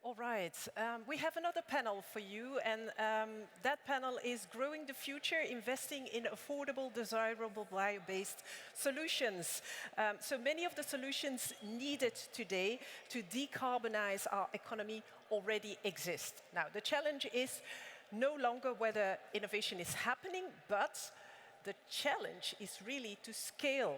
All right, we have another panel for you, and that panel is Growing the Future, Investing in Affordable, Desirable, Bio-Based Solutions. So many of the solutions needed today to decarbonize our economy already exist. Now, the challenge is no longer whether innovation is happening, but the challenge is really to scale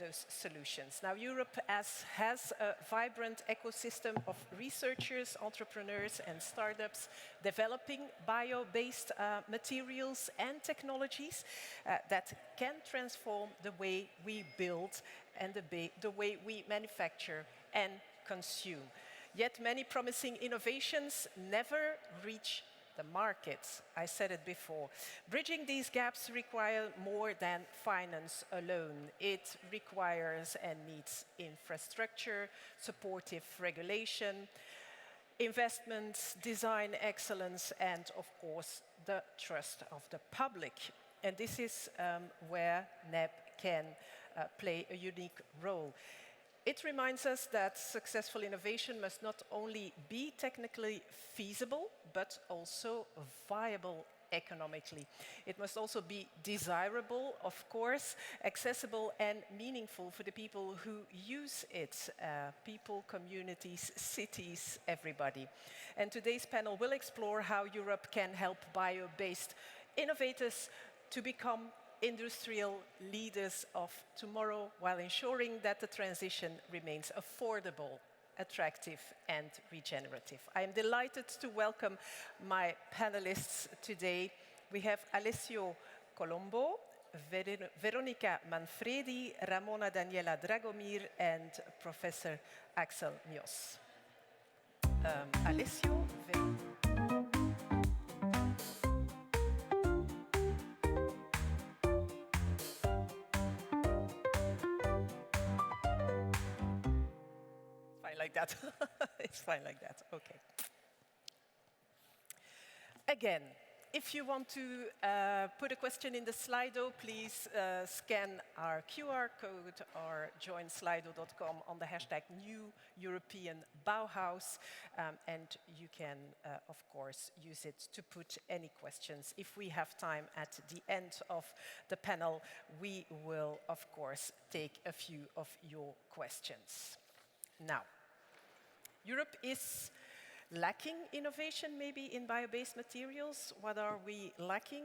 those solutions. Now, Europe has a vibrant ecosystem of researchers, entrepreneurs, and startups developing bio-based materials and technologies that can transform the way we build and the way we manufacture and consume. Yet many promising innovations never reach the markets. I said it before. Bridging these gaps requires more than finance alone. It requires and needs infrastructure, supportive regulation, investments, design excellence, and of course, the trust of the public. And this is where NEB can play a unique role. It reminds us that successful innovation must not only be technically feasible, but also viable economically. It must also be desirable, of course, accessible and meaningful for the people who use it, people, communities, cities, everybody. And today's panel will explore how Europe can help bio-based innovators to become industrial leaders of tomorrow while ensuring that the transition remains affordable, attractive and regenerative. I am delighted to welcome my panelists today. We have Alessio Colombo, Veronica Manfredi, Ramona Daniela Dragomir and Professor Axel Mios. Alessio, like that. It's fine like that. Okay. Again, if you want to put a question in the Slido, please scan our QR code or join slido.com on the hashtag New European Bauhaus. And you can, of course, use it to put any questions. If we have time at the end of the panel, we will, of course, take a few of your questions. Now, Europe is lacking innovation maybe in bio-based materials. What are we lacking?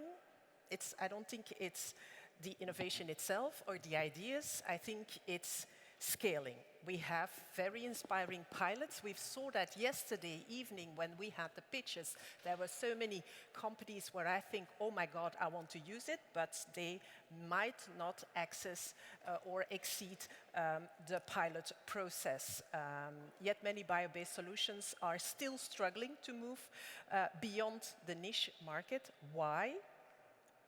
I don't think it's the innovation itself or the ideas. I think it's scaling. We have very inspiring pilots. We saw that yesterday evening when we had the pitches. There were so many companies where I think, oh my God, I want to use it, but they might not access or exceed the pilot process. Yet many bio-based solutions are still struggling to move beyond the niche market. Why?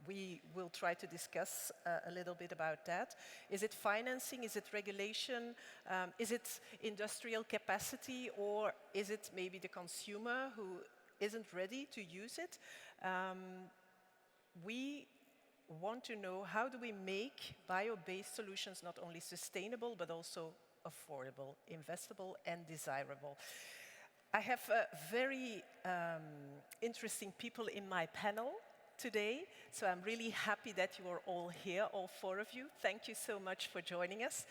We will try to discuss a little bit about that. Is it financing? Is it regulation? Is it industrial capacity? Or is it maybe the consumer who isn't ready to use it? We want to know how do we make bio-based solutions not only sustainable, but also affordable, investable, and desirable. I have very interesting people in my panel today, so I'm really happy that you are all here, all four of you. Thank you so much for joining us.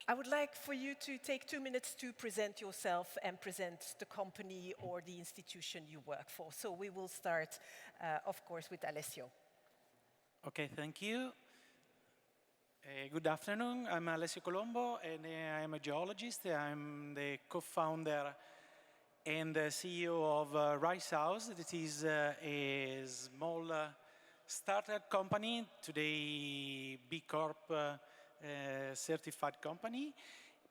I would like for you to take 2 minutes to present yourself and present the company or the institution you work for. So we will start, of course, with Alessio. Okay, thank you. Good afternoon. I'm Alessio Colombo, and I'm a geologist. I'm the co-founder and the CEO of Rice House. That is a small startup company, today B Corp certified company.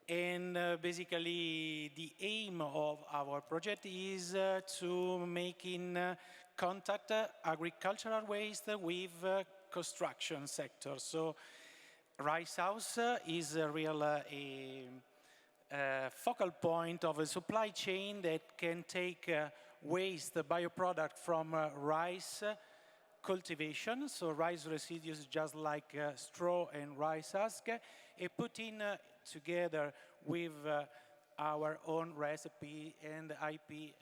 And basically, the aim of our project is to make in contact agricultural waste with construction sector. So Rice House is a real focal point of a supply chain that can take waste bioproduct from rice cultivation, so rice residues just like straw and rice husk, and put in together with our own recipe and IP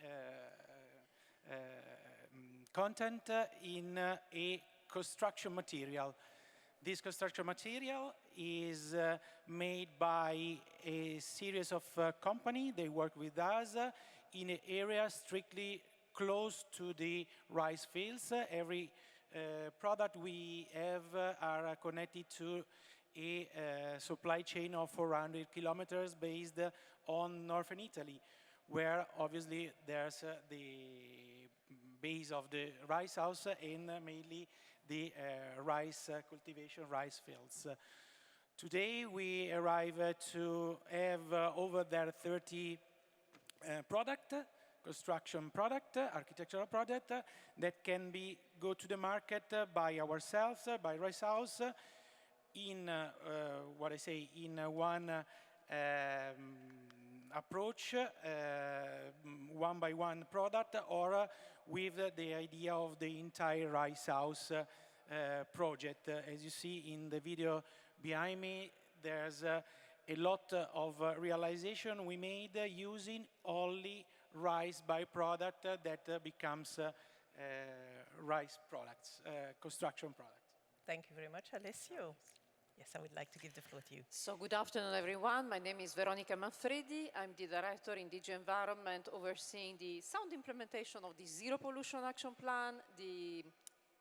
content in a construction material. This construction material is made by a series of companies. They work with us in an area strictly close to the rice fields. Every product we have are connected to a supply chain of 400 kilometers based on northern Italy, where obviously there's the base of the rice house and mainly the rice cultivation, rice fields. Today we arrive to have over there 30 construction product, architectural product that can go to the market by ourselves, by Rice House, in in one approach, one by one product, or with the idea of the entire Rice House project. As you see in the video behind me, there's a lot of realization we made using only rice byproduct that becomes rice products, construction products. Thank you very much, Alessio. Yes, I would like to give the floor to you. So good afternoon, everyone. My name is Veronica Manfredi. I'm the director in DG Environment, overseeing the sound implementation of the Zero Pollution Action Plan, the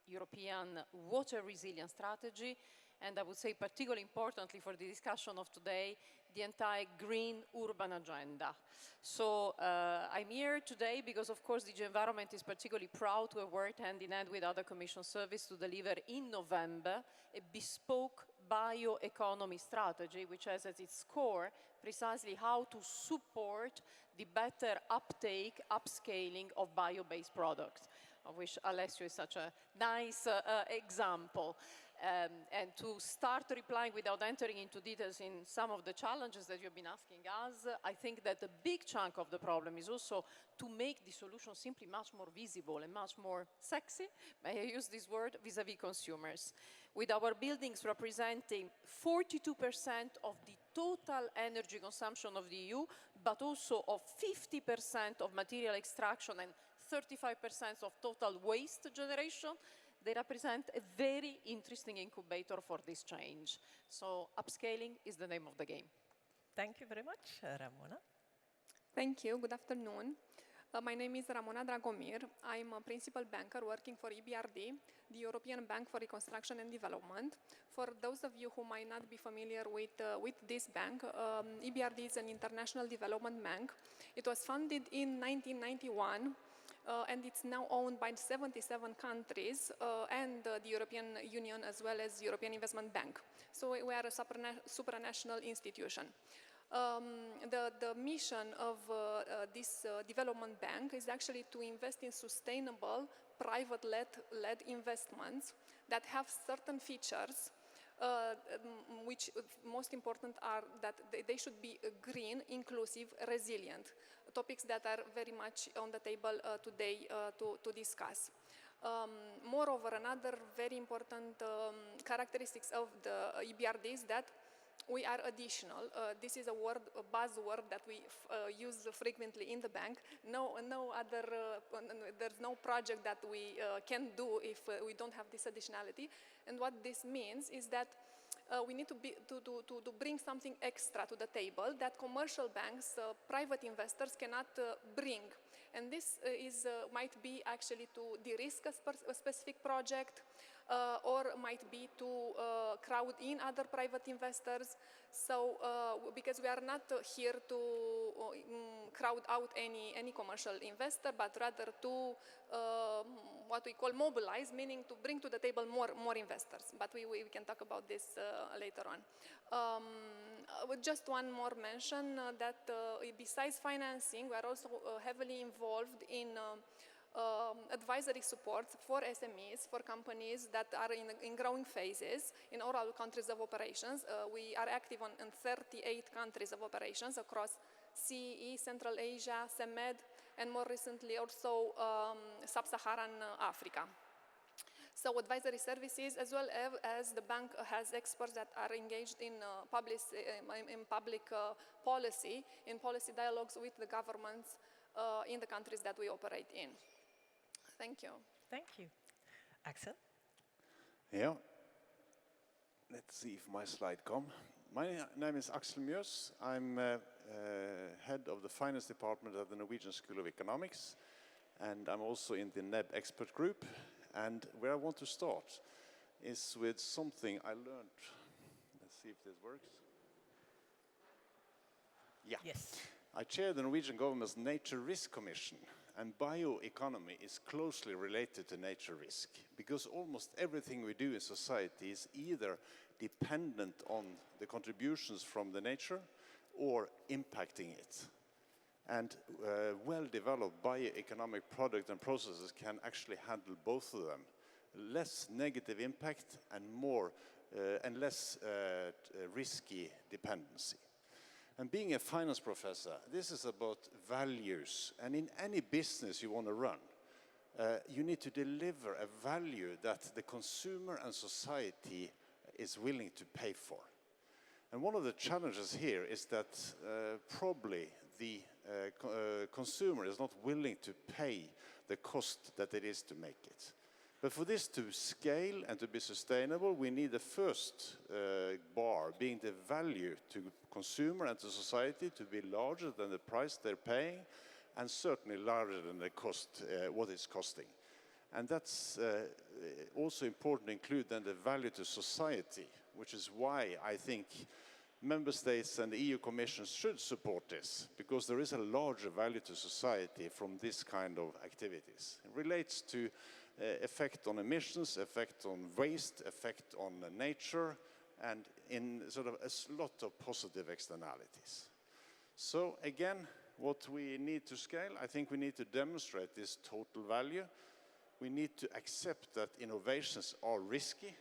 European Water Resilience Strategy, and I would say particularly importantly for the discussion of today, the entire green urban agenda. So I'm here today because, of course, DG Environment is particularly proud to have worked hand in hand with other Commission services to deliver in November a bespoke bioeconomy strategy, which has at its core precisely how to support the better uptake, upscaling of bio-based products, of which Alessio is such a nice example. And to start replying without entering into details in some of the challenges that you've been asking us, I think that the big chunk of the problem is also to make the solution simply much more visible and much more sexy, may I use this word, vis-à-vis consumers. With our buildings representing 42% of the total energy consumption of the EU, but also of 50% of material extraction and 35% of total waste generation, they represent a very interesting incubator for this change. So upscaling is the name of the game. Thank you very much, Ramona. Thank you. Good afternoon. My name is Ramona Dragomir. I'm a principal banker working for EBRD, the European Bank for Reconstruction and Development. For those of you who might not be familiar with this bank, EBRD is an international development bank. It was founded in 1991. And it's now owned by 77 countries and the European Union as well as European Investment Bank. So we are a supranational institution. The mission of this development bank is actually to invest in sustainable private-led investments that have certain features which most important are that they should be green, inclusive, resilient, topics that are very much on the table today to discuss. Moreover, another very important characteristics of the EBRD is that we are additional. This is a buzzword that we use frequently in the bank. There's no project that we can do if we don't have this additionality. And what this means is that we need to bring something extra to the table that commercial banks, private investors cannot bring. And this might be actually to de-risk a specific project, or might be to crowd in other private investors. So, because we are not here to crowd out any commercial investor, but rather to what we call mobilize, meaning to bring to the table more investors. But we can talk about this later on. With just one more mention that besides financing, we are also heavily involved in advisory support for SMEs, for companies that are in growing phases in all our countries of operations. We are active in 38 countries of operations across CEE, Central Asia, CEMED, and more recently also Sub-Saharan Africa. So advisory services, as well as the bank has experts that are engaged in public policy, in policy dialogues with the governments in the countries that we operate in. Thank you. Thank you. Axel? Yeah. Let's see if my slide come. My name is Axel Mjøs. I'm head of the finance department at the Norwegian School of Economics, and I'm also in the NEB expert group. And where I want to start is with something I learned. Let's see if this works. Yeah. Yes. I chair the Norwegian government's Nature Risk Commission, and bioeconomy is closely related to nature risk, because almost everything we do in society is either dependent on the contributions from the nature or impacting it. And well-developed bioeconomic products and processes can actually handle both of them. Less negative impact and more and less risky dependency. And being a finance professor, this is about values. And in any business you want to run, you need to deliver a value that the consumer and society is willing to pay for. And one of the challenges here is that probably the consumer is not willing to pay the cost that it is to make it. But for this to scale and to be sustainable, we need the first bar, being the value to consumer and to society, to be larger than the price they're paying, and certainly larger than the cost, what it's costing. And that's also important to include then the value to society, which is why I think Member States and the EU Commission should support this, because there is a larger value to society from this kind of activities. It relates to effect on emissions, effect on waste, effect on nature, and in sort of a lot of positive externalities. So again, what we need to scale, I think we need to demonstrate this total value. We need to accept that innovations are risky.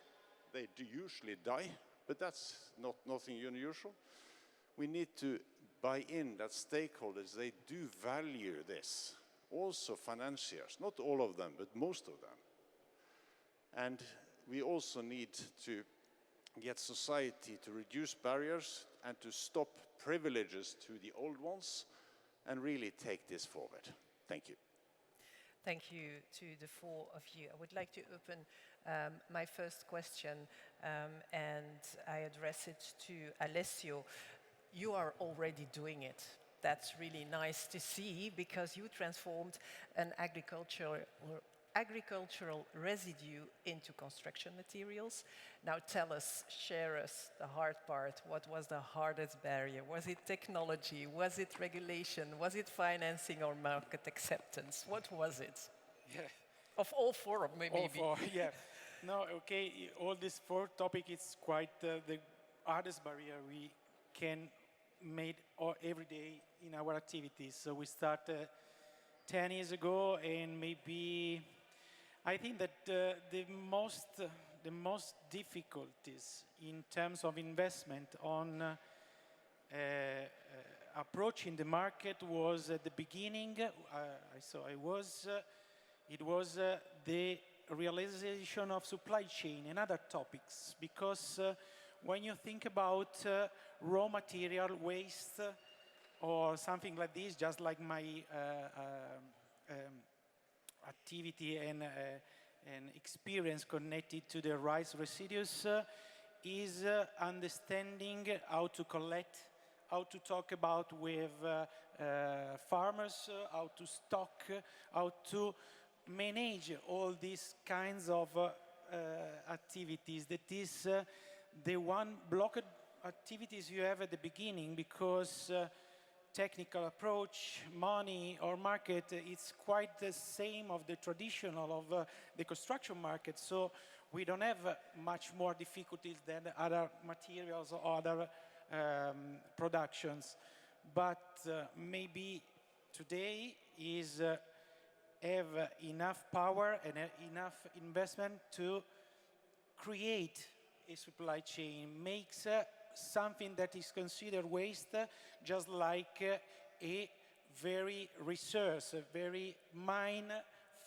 They do usually die, but that's nothing unusual. We need to buy in that stakeholders, they do value this. Also financiers, not all of them, but most of them. And we also need to get society to reduce barriers and to stop privileges to the old ones and really take this forward. Thank you. Thank you to the four of you. I would like to open my first question and I address it to Alessio. You are already doing it. That's really nice to see, because you transformed an agricultural residue into construction materials. Now tell us, share us the hard part. What was the hardest barrier? Was it technology? Was it regulation? Was it financing or market acceptance? What was it? Yeah. Of all four, maybe. All four, yeah. No, okay, all these four topics, it's quite the hardest barrier we can make every day in our activities. So we started 10 years ago, and maybe I think that the most difficulties in terms of investment on approaching the market was at the beginning. It was the realization of supply chain and other topics, because when you think about raw material waste or something like this, just like my activity and experience connected to the rice residues, is understanding how to collect, how to talk about with farmers, how to stock, how to manage all these kinds of activities. That is the one blocked activities you have at the beginning, because technical approach, money, or market, it's quite the same of the traditional of the construction market. So we don't have much more difficulties than other materials or other productions. But maybe today is have enough power and enough investment to create a supply chain, makes something that is considered waste, just like a very resource, a very mine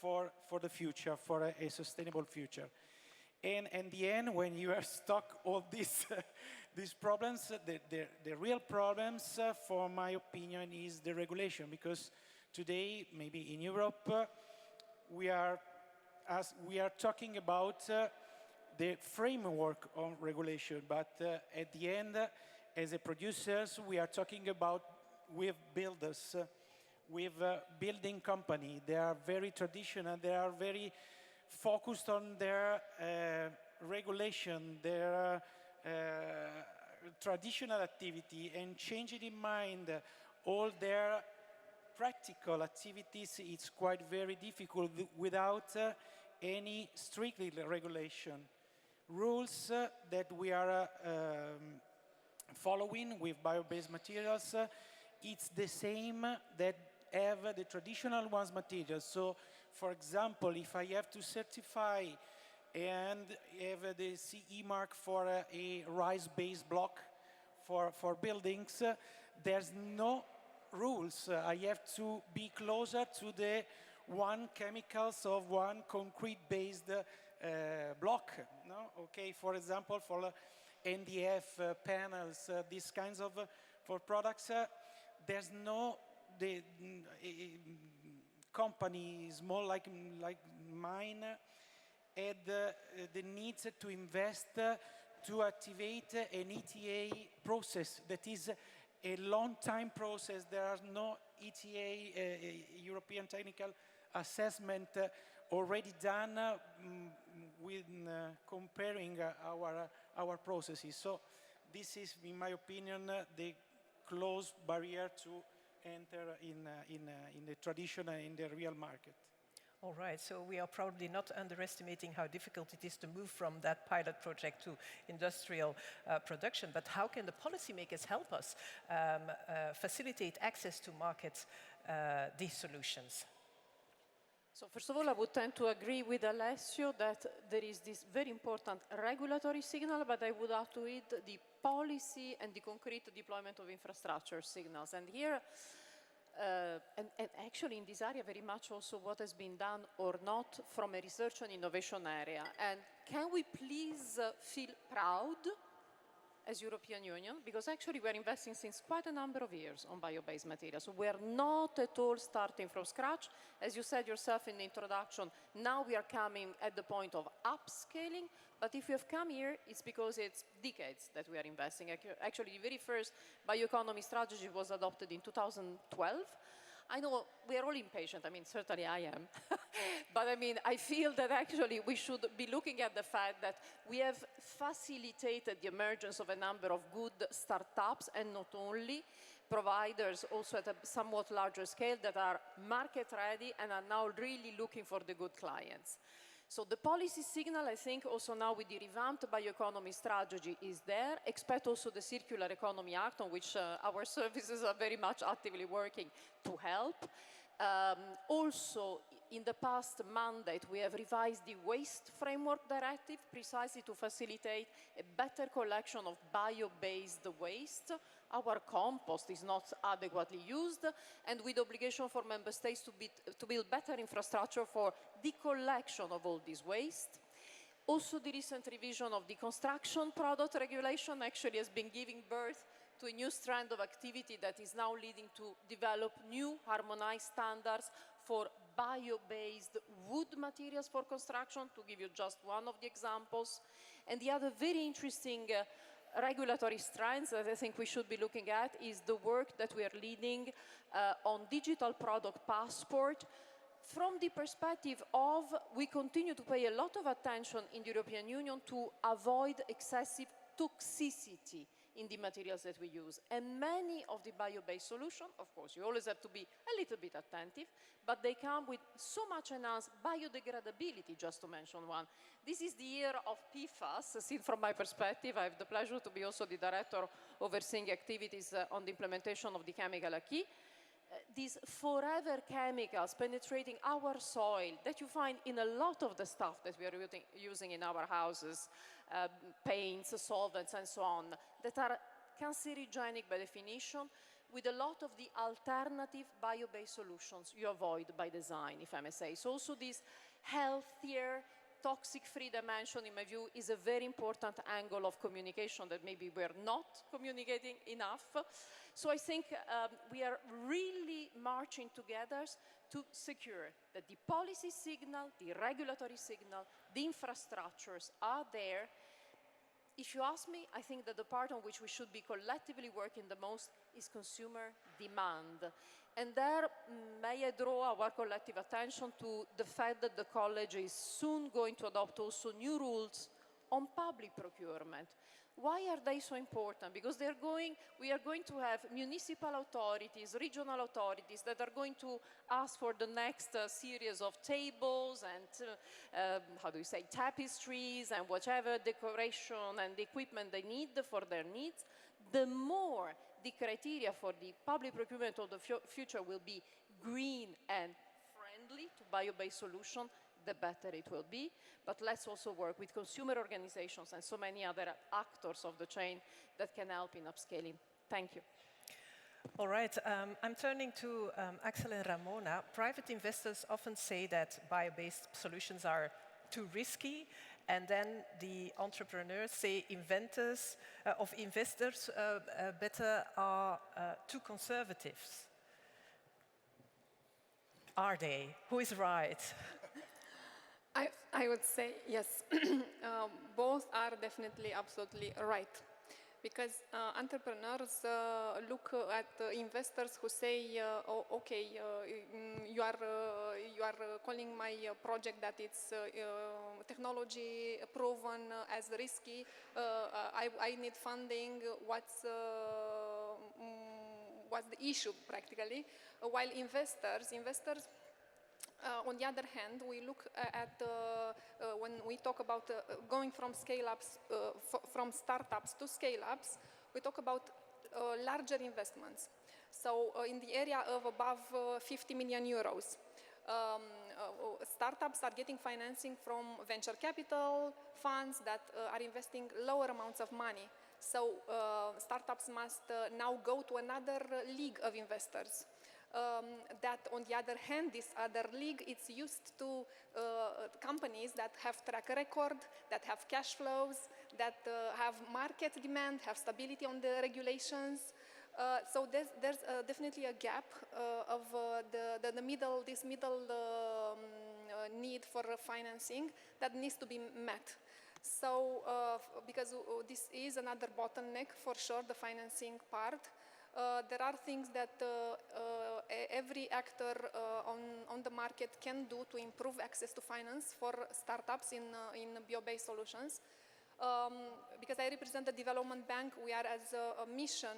for the future, for a sustainable future. And in the end, when you are stuck all these, these problems, the real problems, for my opinion, is the regulation. Because today, maybe in Europe, we are talking about the framework of regulation, but at the end, as a producers, we are talking about with builders, with building company. They are very traditional. They are very focused on their regulation, their traditional activity, and changing in mind all their practical activities. It's quite very difficult without any strictly regulation. Rules that we are following with bio-based materials, it's the same that have the traditional ones materials. So, for example, if I have to certify and have the CE mark for a rice-based block for buildings, there's no rules. I have to be closer to the one chemicals of one concrete-based block. No? Okay, for example, for NDF panels, these kinds of for products, there's no company small like mine had the needs to invest to activate an ETA process that is a long time process. There are no ETA, European Technical Assessment, already done with comparing our processes. So this is, in my opinion, the close barrier to enter in the traditional, in the real market. All right, so we are probably not underestimating how difficult it is to move from that pilot project to industrial production, but how can the policymakers help us facilitate access to market these solutions? So first of all, I would tend to agree with Alessio that there is this very important regulatory signal, but I would add to it the policy and the concrete deployment of infrastructure signals. And here, and actually in this area very much also what has been done or not from a research and innovation area. And can we please feel proud as European Union? Because actually we're investing since quite a number of years on bio-based materials. So we're not at all starting from scratch. As you said yourself in the introduction, now we are coming at the point of upscaling. But if we have come here, it's because it's decades that we are investing. Actually, the very first bioeconomy strategy was adopted in 2012. I know we are all impatient. I mean, certainly I am. But I mean, I feel that actually we should be looking at the fact that we have facilitated the emergence of a number of good startups, and not only providers, also at a somewhat larger scale, that are market ready and are now really looking for the good clients. So the policy signal, I think, also now with the revamped bioeconomy strategy is there. Expect also the Circular Economy Act, on which our services are very much actively working to help. Also, in the past mandate, we have revised the Waste Framework Directive precisely to facilitate a better collection of bio-based waste. Our compost is not adequately used, and with obligation for member states to build better infrastructure for the collection of all this waste. Also, the recent revision of the construction product regulation actually has been giving birth to a new strand of activity that is now leading to develop new harmonized standards for bio-based wood materials for construction, to give you just one of the examples. And the other very interesting regulatory strands that I think we should be looking at is the work that we are leading on digital product passport, from the perspective of we continue to pay a lot of attention in the European Union to avoid excessive toxicity in the materials that we use. And many of the bio-based solutions, of course, you always have to be a little bit attentive, but they come with so much enhanced biodegradability, just to mention one. This is the year of PFAS, seen from my perspective. I have the pleasure to be also the director overseeing activities on the implementation of the chemical acquis. These forever chemicals penetrating our soil that you find in a lot of the stuff that we are using in our houses, paints, solvents, and so on, that are cancerogenic by definition, with a lot of the alternative bio-based solutions you avoid by design, if I may say. So also these healthier, toxic-free dimension, in my view, is a very important angle of communication that maybe we're not communicating enough. So I think we are really marching together to secure that the policy signal, the regulatory signal, the infrastructures are there. If you ask me, I think that the part on which we should be collectively working the most is consumer demand. And there, may I draw our collective attention to the fact that the college is soon going to adopt also new rules on public procurement. Why are they so important? Because we are going to have municipal authorities, regional authorities that are going to ask for the next series of tables and, how do you say, tapestries and whatever decoration and equipment they need for their needs. The more the criteria for the public procurement of the future will be green and friendly to bio-based solutions, the better it will be. But let's also work with consumer organizations and so many other actors of the chain that can help in upscaling. Thank you. All right, I'm turning to Axel and Ramona. Private investors often say that bio-based solutions are too risky, and then the entrepreneurs say investors better are too conservative. Are they? Who is right? I would say yes. Both are definitely absolutely right. Because entrepreneurs look at investors who say, oh, okay, you are calling my project that it's technology proven as risky. I need funding. What's the issue practically? While investors. On the other hand, we look at when we talk about going from scale-ups, from startups to scale-ups, we talk about larger investments. So in the area of above 50 million euros. Startups are getting financing from venture capital funds that are investing lower amounts of money. So startups must now go to another league of investors. That on the other hand, this other league, it's used to companies that have track record, that have cash flows, that have market demand, have stability on the regulations. So there's definitely a gap of this middle need for financing that needs to be met. So because this is another bottleneck for sure, the financing part. There are things that every actor on the market can do to improve access to finance for startups in bio-based solutions. Because I represent the development bank, we are as a mission,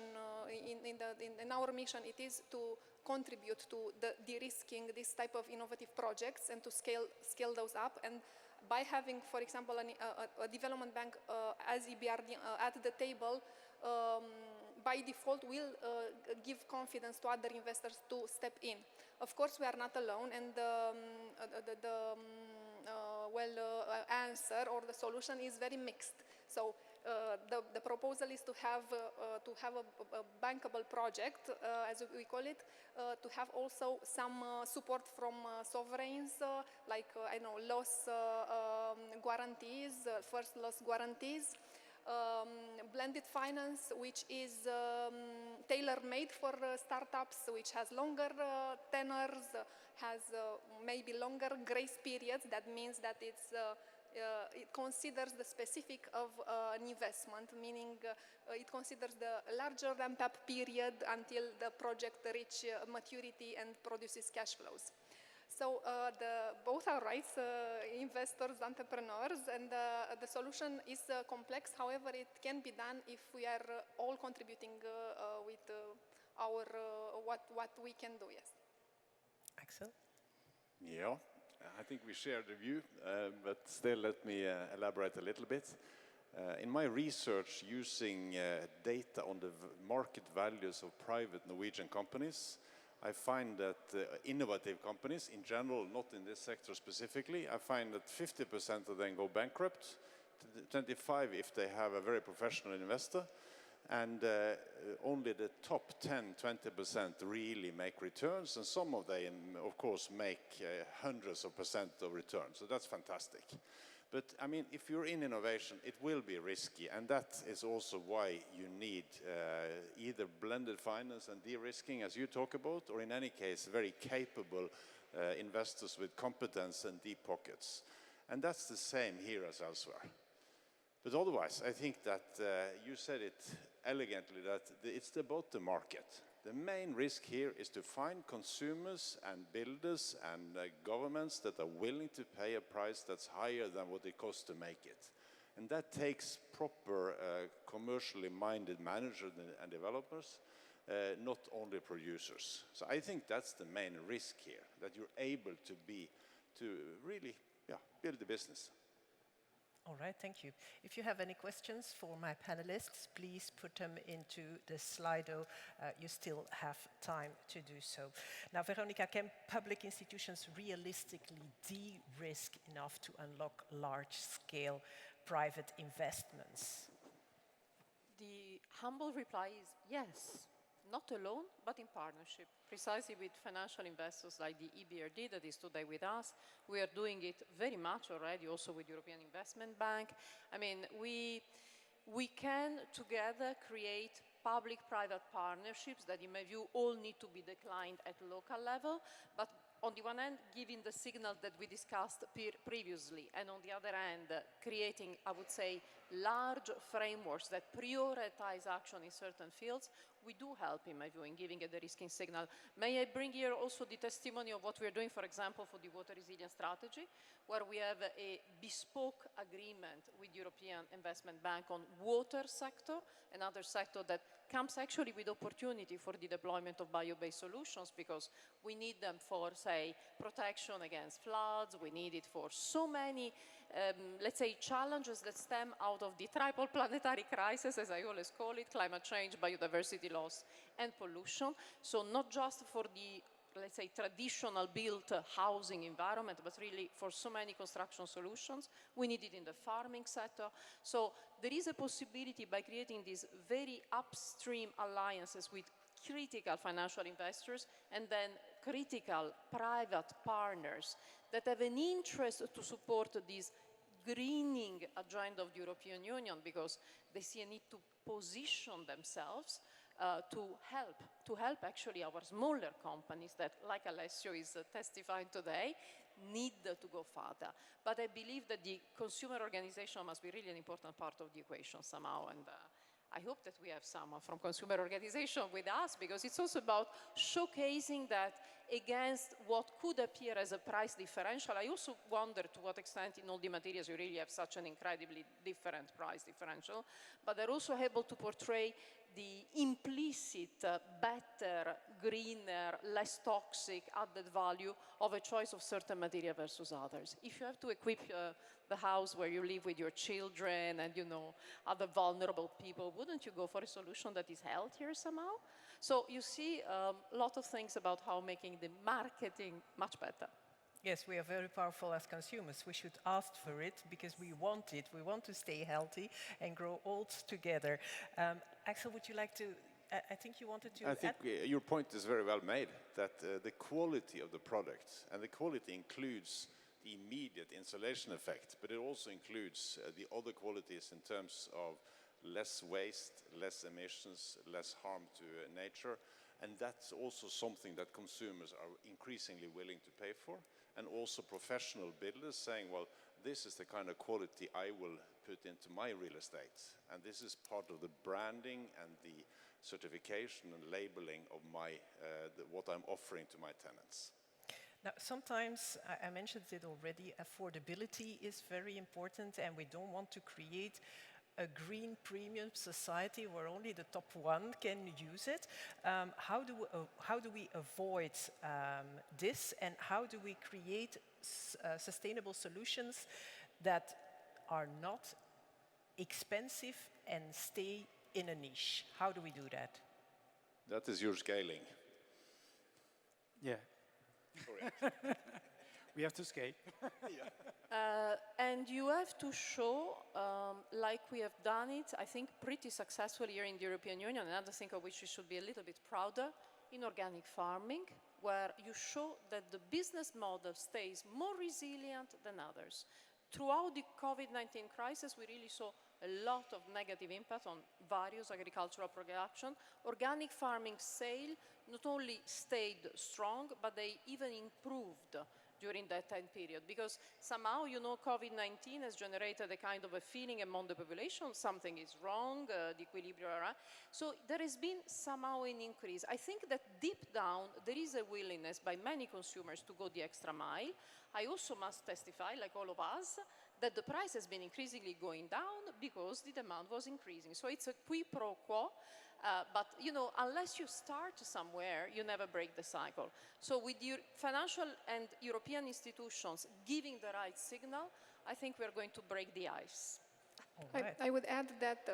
in our mission, it is to contribute to the de-risking this type of innovative projects and to scale those up. And by having, for example, a development bank as EBRD at the table, by default will give confidence to other investors to step in. Of course, we are not alone, and the answer or the solution is very mixed. So the proposal is to have a bankable project, as we call it, to have also some support from sovereigns, like I know loss guarantees, first loss guarantees. Blended finance, which is tailor-made for startups, which has longer tenors, has maybe longer grace periods. That means that it considers the specific of an investment, meaning it considers the larger ramp-up period until the project reaches maturity and produces cash flows. So both are right, investors, entrepreneurs, and the solution is complex. However, it can be done if we are all contributing with our what we can do. Yes. Axel? Yeah, I think we share the view, but still let me elaborate a little bit. In my research using data on the market values of private Norwegian companies, I find that innovative companies in general, not in this sector specifically, I find that 50% of them go bankrupt, 25% if they have a very professional investor, and only the top 10-20% really make returns, and some of them, of course, make hundreds of percent of returns. So that's fantastic. But I mean, if you're in innovation, it will be risky, and that is also why you need either blended finance and de-risking, as you talk about, or in any case, very capable investors with competence and deep pockets. And that's the same here as elsewhere. But otherwise, I think that you said it elegantly, that it's about the market. The main risk here is to find consumers and builders and governments that are willing to pay a price that's higher than what it costs to make it. And that takes proper commercially minded managers and developers, not only producers. So I think that's the main risk here, that you're able to really build the business. All right, thank you. If you have any questions for my panelists, please put them into the Slido. You still have time to do so. Now, Veronica, can public institutions realistically de-risk enough to unlock large-scale private investments? The humble reply is yes. Not alone, but in partnership, precisely with financial investors like the EBRD that is today with us. We are doing it very much already also with European Investment Bank. I mean, we can together create public-private partnerships that, in my view, all need to be declined at local level, but on the one hand, giving the signal that we discussed previously, and on the other hand, creating, I would say, large frameworks that prioritize action in certain fields, we do help, in my view, in giving a de-risking signal. May I bring here also the testimony of what we're doing, for example, for the water resilience strategy, where we have a bespoke agreement with European Investment Bank on water sector, another sector that comes actually with opportunity for the deployment of bio-based solutions, because we need them for, say, protection against floods. We need it for so many, let's say, challenges that stem out of the triple planetary crisis, as I always call it: climate change, biodiversity loss, and pollution. So not just for the, let's say, traditional built housing environment, but really for so many construction solutions. We need it in the farming sector. So there is a possibility, by creating these very upstream alliances with critical financial investors and then critical private partners that have an interest to support this greening agenda of the European Union, because they see a need to position themselves to help actually our smaller companies that, like Alessio is testifying today, need to go further. But I believe that the consumer organization must be really an important part of the equation somehow, and I hope that we have someone from consumer organization with us, because it's also about showcasing that against what could appear as a price differential. I also wonder to what extent in all the materials you really have such an incredibly different price differential, but they're also able to portray the implicit, better, greener, less toxic added value of a choice of certain material versus others. If you have to equip the house where you live with your children and, you know, other vulnerable people, wouldn't you go for a solution that is healthier somehow? So you see a lot of things about how making the marketing much better. Yes, we are very powerful as consumers. We should ask for it because we want it. We want to stay healthy and grow old together. Axel, would you like to, I think you wanted to I think your point is very well made, that the quality of the product, and the quality includes the immediate insulation effect, but it also includes the other qualities in terms of less waste, less emissions, less harm to nature. And that's also something that consumers are increasingly willing to pay for. And also professional builders saying, well, this is the kind of quality I will put into my real estate. And this is part of the branding and the certification and labeling of what I'm offering to my tenants. Now, sometimes, I mentioned it already, affordability is very important, and we don't want to create a green premium society where only the top one can use it. How do we avoid this, and how do we create sustainable solutions that are not expensive and stay in a niche? How do we do that? That is your scaling. Yeah. We have to scale. And you have to show, like we have done it, I think pretty successfully here in the European Union, another thing of which we should be a little bit prouder, in organic farming, where you show that the business model stays more resilient than others. Throughout the COVID-19 crisis, we really saw a lot of negative impact on various agricultural production. Organic farming sale not only stayed strong, but they even improved during that time period, because somehow, you know, COVID-19 has generated a kind of a feeling among the population, something is wrong, the equilibrium are. So there has been somehow an increase. I think that deep down, there is a willingness by many consumers to go the extra mile. I also must testify, like all of us, that the price has been increasingly going down because the demand was increasing. So it's a qui pro quo. But you know, unless you start somewhere, you never break the cycle. So with your financial and European institutions giving the right signal, I think we're going to break the ice. All right. I would add that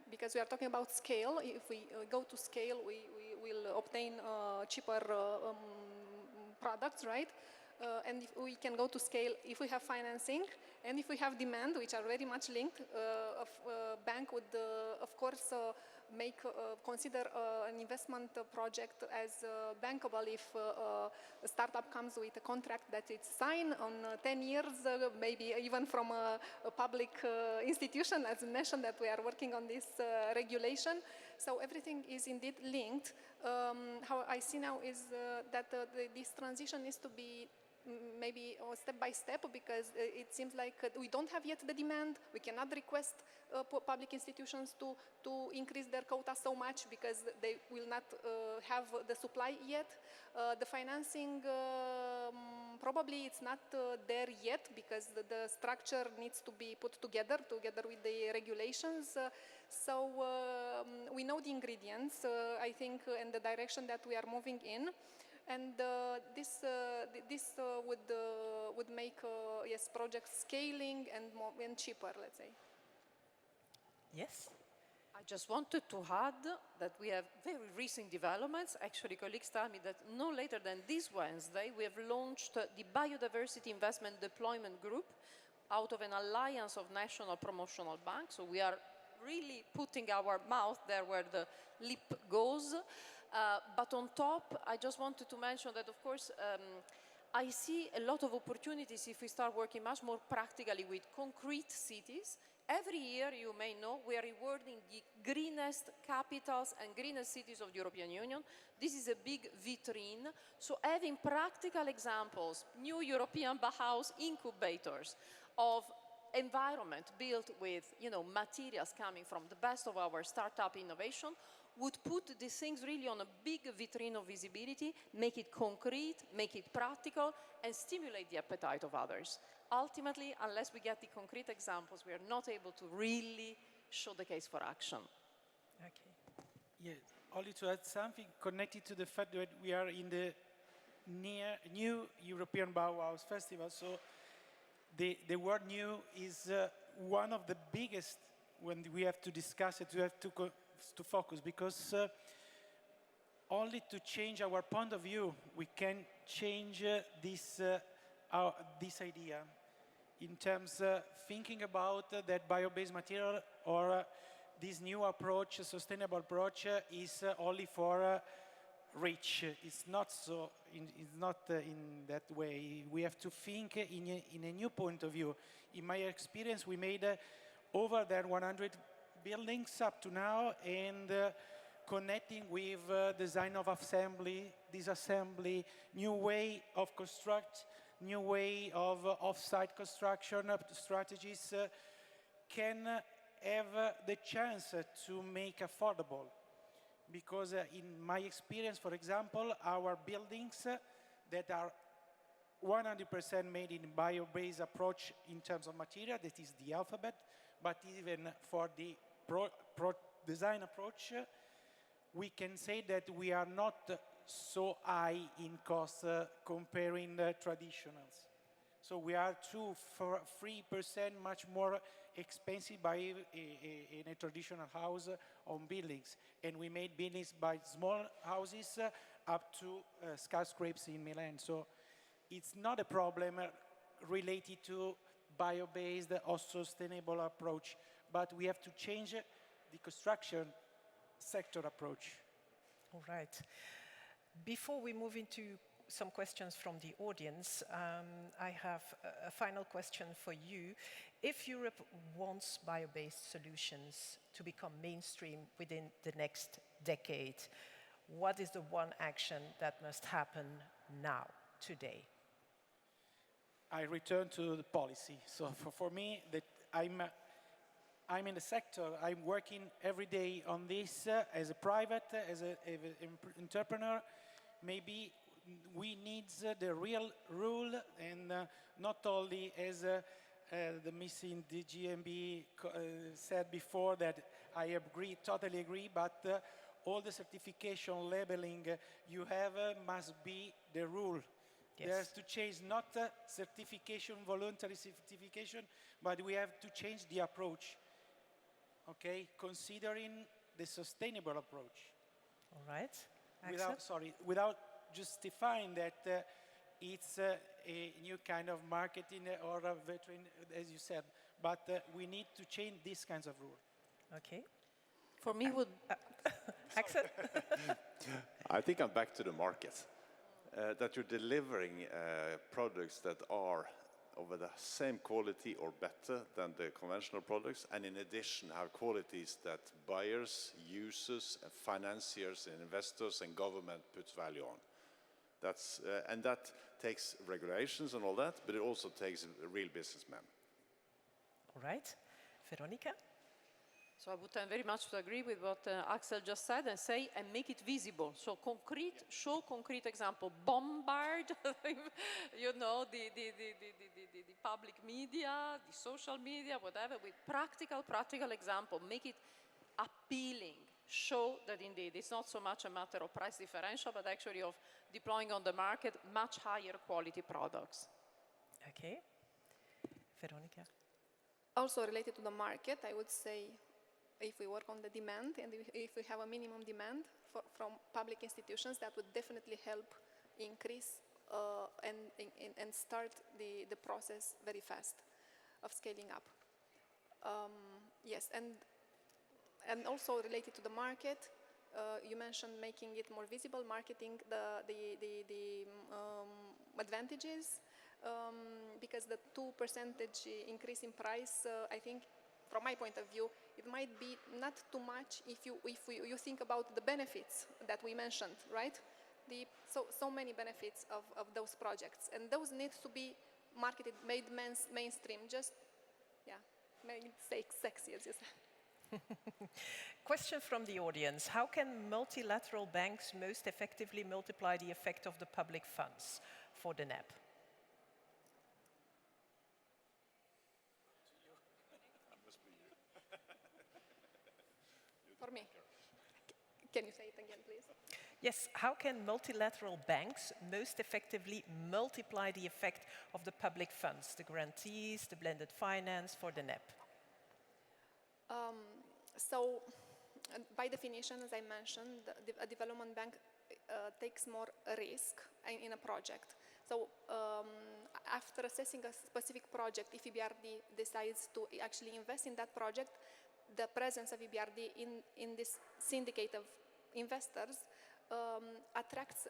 because we are talking about scale, if we go to scale, we will obtain cheaper products, right? And if we can go to scale if we have financing and if we have demand, which are very much linked. Bank would, of course, consider an investment project as bankable if a startup comes with a contract that it's signed on 10 years, maybe even from a public institution, as mentioned, that we are working on this regulation. So everything is indeed linked. How I see now is that this transition needs to be maybe step by step, because it seems like we don't have yet the demand. We cannot request public institutions to increase their quota so much because they will not have the supply yet. The financing, probably it's not there yet because the structure needs to be put together with the regulations. So we know the ingredients, I think, and the direction that we are moving in. And this would make yes, projects scaling and cheaper, let's say. Yes. I just wanted to add that we have very recent developments. Actually, colleagues tell me that no later than this Wednesday, we have launched the Biodiversity Investment Deployment Group out of an alliance of national promotional banks. So we are really putting our mouth there where the lip goes. But on top, I just wanted to mention that, of course, I see a lot of opportunities if we start working much more practically with concrete cities. Every year, you may know, we are rewarding the greenest capitals and greenest cities of the European Union. This is a big vitrine. So having practical examples, new European Bauhaus incubators of environment built with, you know, materials coming from the best of our startup innovation would put these things really on a big vitrine of visibility, make it concrete, make it practical, and stimulate the appetite of others. Ultimately, unless we get the concrete examples, we are not able to really show the case for action. Okay. Yes, only to add something connected to the fact that we are in the new European Bauhaus Festival. So the word new is one of the biggest when we have to discuss it, we have to focus, because only to change our point of view, we can change this idea in terms of thinking about that bio-based material or this new approach, sustainable approach, is only for rich. It's not so. It's not in that way. We have to think in a new point of view. In my experience, we made over than 100 buildings up to now, and connecting with design of assembly, disassembly, new way of construct, new way of off-site construction strategies can have the chance to make affordable. Because in my experience, for example, our buildings that are 100% made in bio-based approach in terms of material, that is the alphabet, but even for the design approach, we can say that we are not so high in cost comparing the traditionals. So we are 2-3% much more expensive by in a traditional house on buildings. And we made buildings by small houses up to skyscrapers in Milan. So it's not a problem related to bio-based or sustainable approach, but we have to change the construction sector approach. All right. Before we move into some questions from the audience. I have a final question for you. If Europe wants bio-based solutions to become mainstream within the next decade, what is the one action that must happen now, today? I return to the policy. So for me, I'm in the sector. I'm working every day on this as a private, as an entrepreneur. Maybe we need the real rule, and not only as the missing DGMB said before, that I agree, totally agree, but all the certification labeling you have must be the rule. Yes. There's to change not certification, voluntary certification, but we have to change the approach, okay? Considering the sustainable approach. All right. Axel? Without justifying that it's a new kind of marketing or a veteran, as you said, but we need to change these kinds of rules. Okay. For me, would Axel? I think I'm back to the market. That you're delivering products that are of the same quality or better than the conventional products, and in addition have qualities that buyers, users, financiers, and investors and government puts value on. That's, and that takes regulations and all that, but it also takes real businessmen. All right. Veronica? So I would tend very much to agree with what Axel just said and say, and make it visible. So show concrete example, bombard, you know, the public media, the social media, whatever, with practical example. Make it appealing. Show that indeed it's not so much a matter of price differential, but actually of deploying on the market much higher quality products. Okay. Veronica? Also related to the market, I would say, if we work on the demand and if we have a minimum demand from public institutions, that would definitely help increase and start the process very fast of scaling up. Yes, and also related to the market, you mentioned making it more visible, marketing the advantages, because the 2% increase in price, I think, from my point of view, it might be not too much if you think about the benefits that we mentioned, right? So many benefits of those projects, and those need to be marketed, made mainstream. Just, yeah, made sexy, as you said. Question from the audience. How can multilateral banks most effectively multiply the effect of the public funds for the NEP? For me. Can you say it again, please? Yes, how can multilateral banks most effectively multiply the effect of the public funds, the guarantees, the blended finance for the NEP? So, by definition, as I mentioned, a development bank takes more risk in a project. So, after assessing a specific project, if EBRD decides to actually invest in that project, the presence of EBRD in this syndicate of investors attracts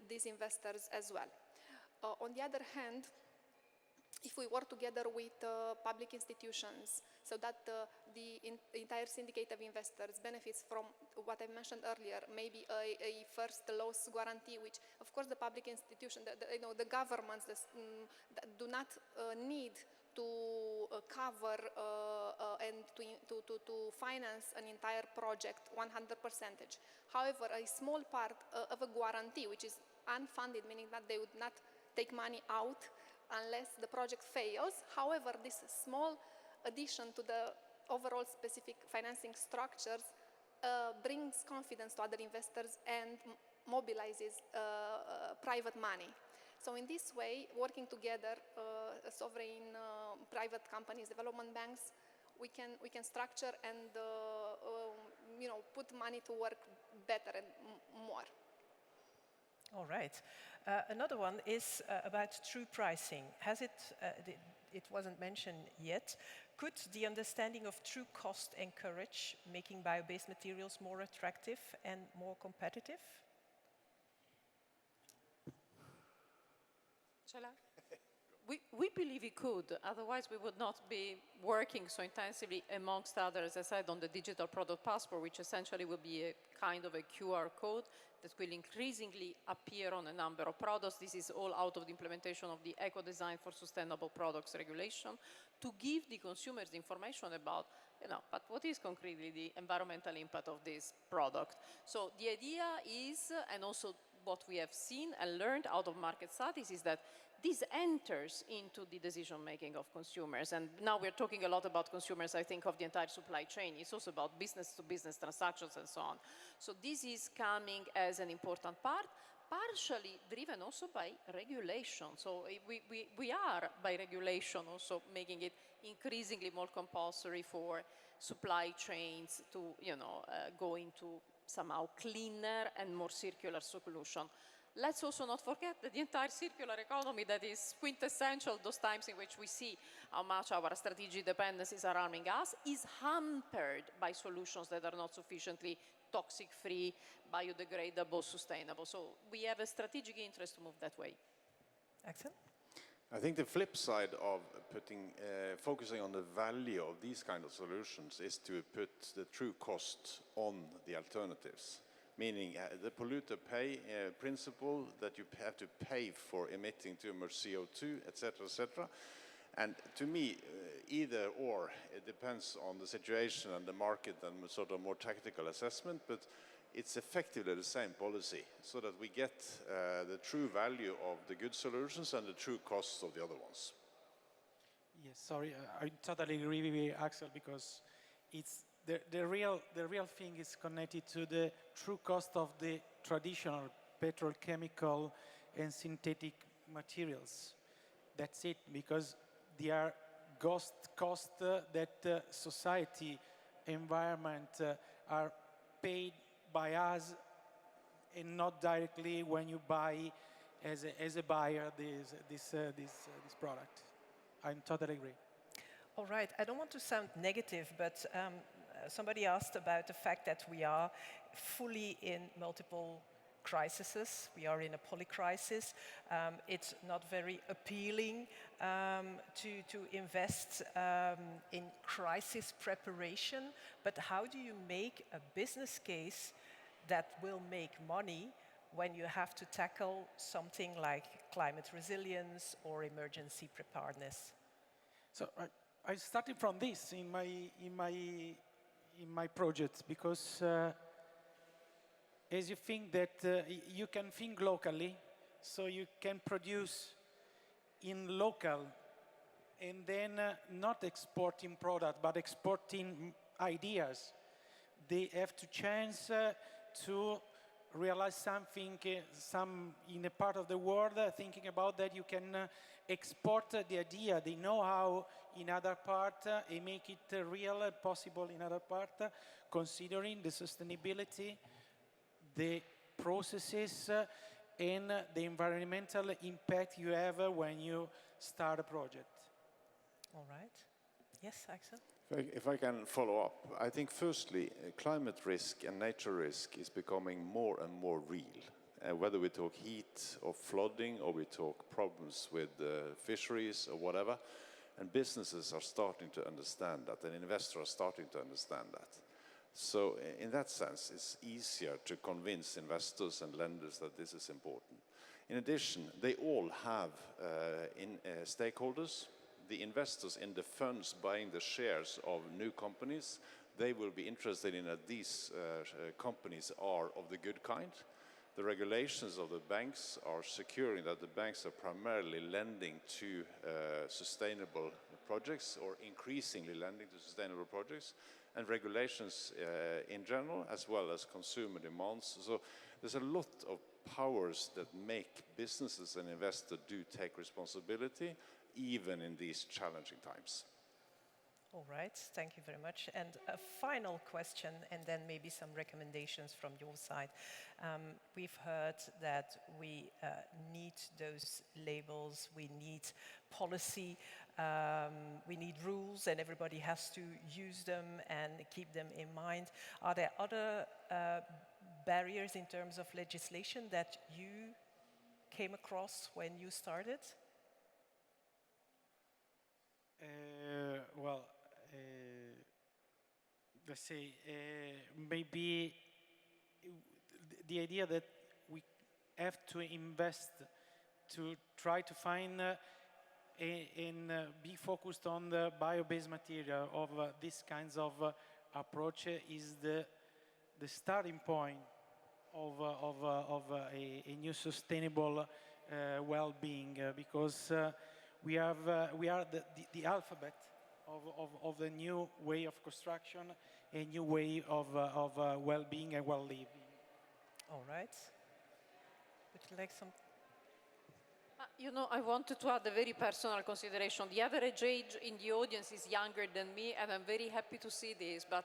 these investors as well. On the other hand, if we work together with public institutions so that the entire syndicate of investors benefits from what I mentioned earlier, maybe a first loss guarantee, which of course the public institution, the governments do not need to cover and to finance an entire project 100%. However, a small part of a guarantee, which is unfunded, meaning that they would not take money out unless the project fails. However, this small addition to the overall specific financing structures brings confidence to other investors and mobilizes private money. So in this way, working together, sovereign, private companies, development banks, we can structure and put money to work better and more. All right. Another one is about true pricing. It wasn't mentioned yet. Could the understanding of true cost encourage making bio-based materials more attractive and more competitive? Shall I? We believe it could, otherwise we would not be working so intensively, amongst others, as I said, on the digital product passport, which essentially will be a kind of a QR code that will increasingly appear on a number of products. This is all out of the implementation of the Eco Design for Sustainable Products regulation, to give the consumers information about, but what is concretely the environmental impact of this product? So the idea is, and also what we have seen and learned out of market studies, is that this enters into the decision-making of consumers. And now we're talking a lot about consumers, I think, of the entire supply chain. It's also about business-to-business transactions and so on. So this is coming as an important part, partially driven also by regulation. So we are, by regulation, also making it increasingly more compulsory for supply chains to go into somehow cleaner and more circular solution. Let's also not forget that the entire circular economy that is quintessential, those times in which we see how much our strategic dependencies are harming us, is hampered by solutions that are not sufficiently toxic-free, biodegradable, sustainable. So we have a strategic interest to move that way. Excellent. I think the flip side of focusing on the value of these kind of solutions is to put the true cost on the alternatives. Meaning the polluter pay principle, that you have to pay for emitting too much CO2, etc., etc. And to me, either or, it depends on the situation and the market and sort of more tactical assessment, but it's effectively the same policy, so that we get the true value of the good solutions and the true costs of the other ones. Yes, sorry, I totally agree with you, Axel, because it's the real thing is connected to the true cost of the traditional petrochemical and synthetic materials. That's it, because they are costs that society, environment are paid by us, and not directly when you buy as a buyer this product. I totally agree. All right, I don't want to sound negative, but somebody asked about the fact that we are fully in multiple crises. We are in a polycrisis. It's not very appealing to invest in crisis preparation, but how do you make a business case that will make money when you have to tackle something like climate resilience or emergency preparedness? So I started from this in my project, because as you think that you can think locally, so you can produce in local, and then not exporting product, but exporting ideas. They have to chance to realize something, in a part of the world, thinking about that you can export the idea, the know-how in other part, and make it real and possible in other part, considering the sustainability, the processes, and the environmental impact you have when you start a project. All right. Yes, Axel? If I can follow up, I think firstly, climate risk and nature risk is becoming more and more real. Whether we talk heat or flooding, or we talk problems with fisheries or whatever, and businesses are starting to understand that, and investors are starting to understand that. So in that sense, it's easier to convince investors and lenders that this is important. In addition, they all have stakeholders. The investors in the funds buying the shares of new companies, they will be interested in that these companies are of the good kind. The regulations of the banks are securing that the banks are primarily lending to sustainable projects, or increasingly lending to sustainable projects, and regulations in general, as well as consumer demands. So there's a lot of powers that make businesses and investors do take responsibility, even in these challenging times. All right, thank you very much. And a final question, and then maybe some recommendations from your side. We've heard that we need those labels, we need policy, we need rules, and everybody has to use them and keep them in mind. Are there other barriers in terms of legislation that you came across when you started? Well, let's say, maybe the idea that we have to invest to try to find and be focused on the bio-based material of these kinds of approach is the starting point of a new sustainable well-being, because we are the alphabet of the new way of construction, a new way of well-being and well-living. All right. Would you like some? You know, I wanted to add a very personal consideration. The average age in the audience is younger than me, and I'm very happy to see this. But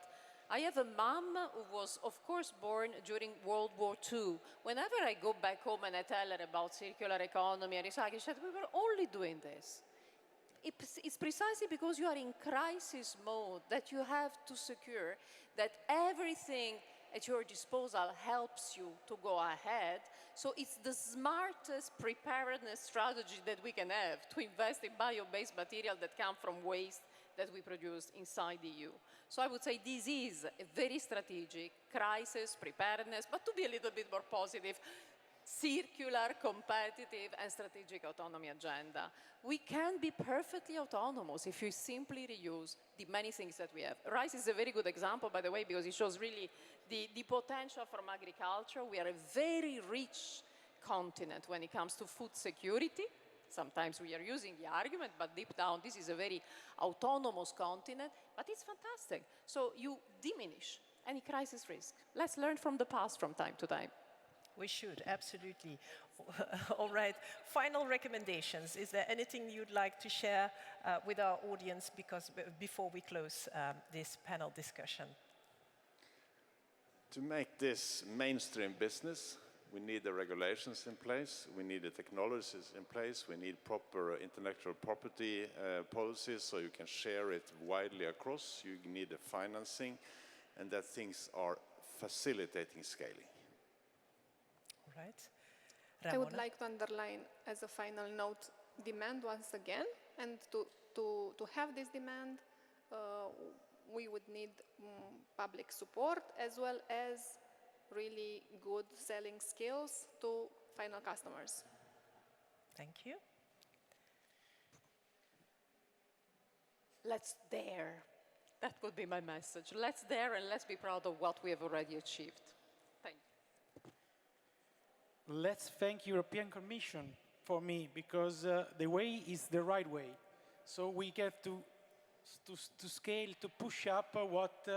I have a mom who was, of course, born during World War II. Whenever I go back home and I tell her about circular economy and recycling, she said, we were only doing this. It's precisely because you are in crisis mode that you have to secure that everything at your disposal helps you to go ahead. So it's the smartest preparedness strategy that we can have to invest in bio-based material that come from waste that we produce inside the EU. So I would say this is a very strategic crisis preparedness, but to be a little bit more positive, circular, competitive, and strategic autonomy agenda. We can be perfectly autonomous if we simply reuse the many things that we have. Rice is a very good example, by the way, because it shows really the potential from agriculture. We are a very rich continent when it comes to food security. Sometimes we are using the argument, but deep down, this is a very autonomous continent, but it's fantastic. So you diminish any crisis risk. Let's learn from the past from time to time. We should, absolutely. All right, final recommendations. Is there anything you'd like to share with our audience before we close this panel discussion? To make this mainstream business, we need the regulations in place, we need the technologies in place, we need proper intellectual property policies so you can share it widely across, you need the financing, and that things are facilitating scaling. Right. I would Ramona? like to underline as a final note demand once again, and to have this demand, we would need public support as well as really good selling skills to final customers. Thank you. Let's dare. That would be my message. Let's dare and let's be proud of what we have already achieved. Thank you. Let's thank European Commission for me, because the way is the right way. So we get to scale, to push up what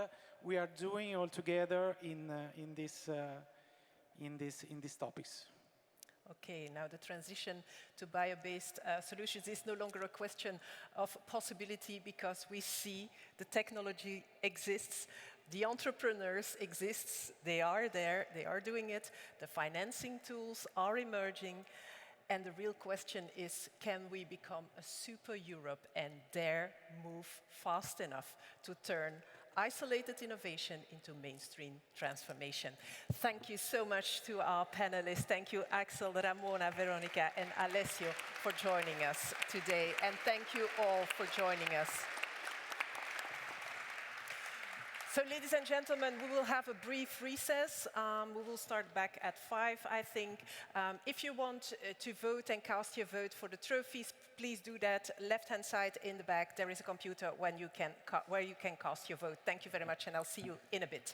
we are doing all together in these topics. Okay, now the transition to bio-based solutions is no longer a question of possibility, because we see the technology exists, the entrepreneurs exist, they are there, they are doing it, the financing tools are emerging, and the real question is, can we become a super Europe and dare move fast enough to turn isolated innovation into mainstream transformation? Thank you so much to our panelists. Thank you, Axel, Ramona, Veronica, and Alessio for joining us today. And thank you all for joining us. So, ladies and gentlemen, we will have a brief recess. We will start back at 5, I think. If you want to vote and cast your vote for the trophies, please do that. Left-hand side in the back, there is a computer where you can cast your vote. Thank you very much, and I'll see you in a bit.